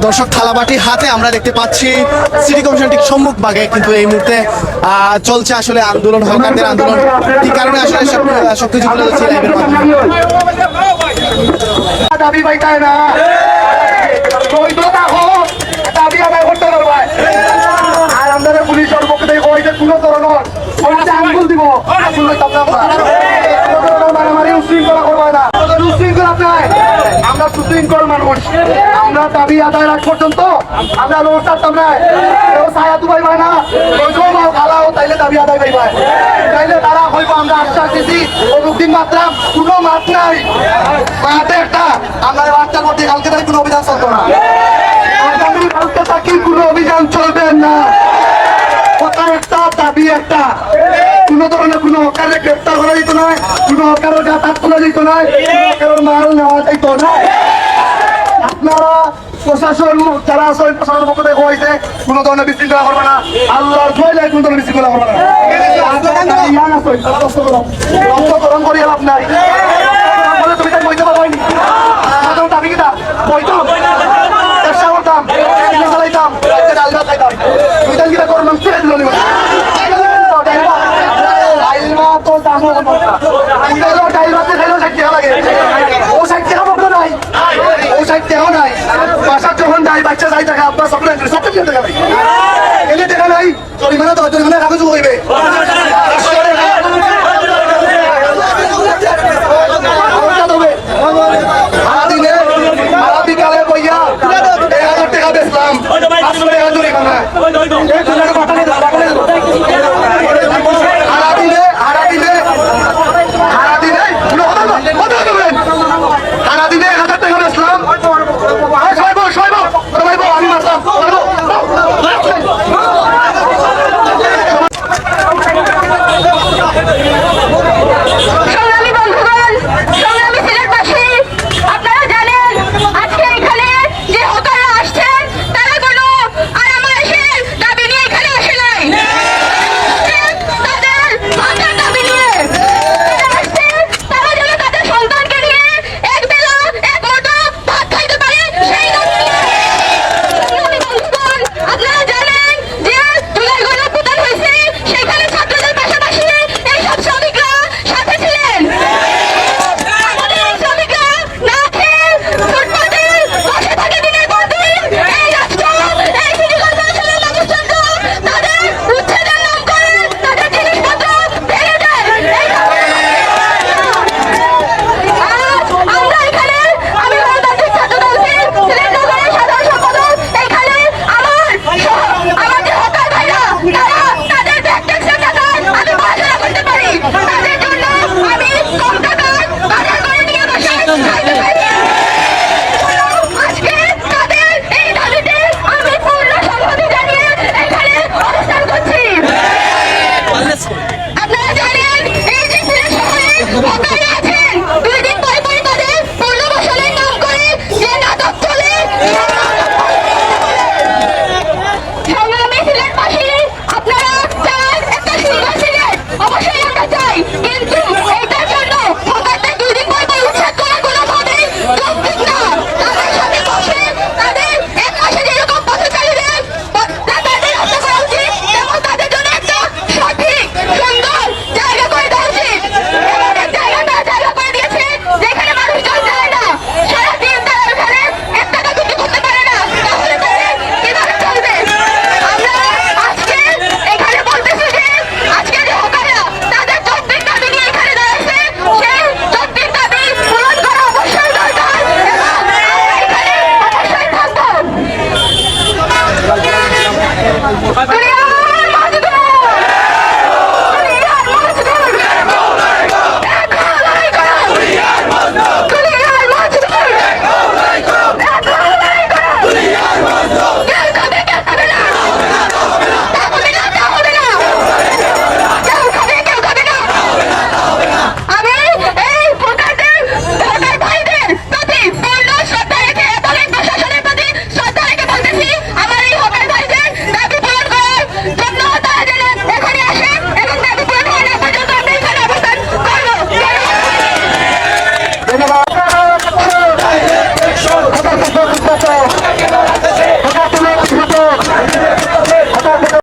দর্শক থালাবাটি হাতে আমরা দেখতে পাচ্ছি সিটি কমিশন ঠিক সম্মুখ ভাগে, কিন্তু এই মুহূর্তে চলছে আসলে আন্দোলন, হকারদের আন্দোলন। কি কারণে আসলে সবকিছু তুলে ধরছি লাইভের মাধ্যমে। দাবি পাইতায় না, দাবি আদায় করতে পারবে। আর আমাদের পুলিশের পক্ষ থেকে কইতে কোনো ধরনের আঙ্গুল দিব, মারামারি উশৃঙ্খলা করবে না, উশৃঙ্খলা নাই। আমরা সুশৃঙ্খল মানুষ, আমরা দাবি আদায় রাখ পর্যন্ত আমরা লোক ছাড়তাম না। কেউ ছায়া দুবাই পায় না, খালাও তাইলে দাবি আদায় পাইবে, তাইলে তারা হইব। আমরা আশ্বাস দিচ্ছি দিন মাত্রা কোনো মাত নাই, মাঠে একটা আমরা বাচ্চা করতে কালকে তাই কোনো অভিযান চলতো না, আগামী কালকে থাকি কোনো অভিযান চলবে না। কথা একটা, দাবি একটা, কোন ধরনের কোনো হকারে গ্রেপ্তার করা যেত না, কোনো হকারের গাছ হাত তোলা যেত না, হকারের মাল নেওয়া যেত না। আপনারা প্রশাসন যারা আছে প্রশাসনের পক্ষ থেকে হয়েছে কোনো ধরনের বিশৃঙ্খলা করবে না, আল্লাহর ধরে কোনো ধরনের বিশৃঙ্খলা করবে না। রক্তকরণ করি লাভ নাই, তুমি তাই বইতে পারবাইনি দাবি কিনা বইতাম, চেষ্টা করতাম, চালাইতাম, ডাল ভাত খাইতাম, তুমি তাই কিনা করলাম ছেড়ে দিল বাচ্চা যাই থাকে আপনার সকলে কাগজ হইবে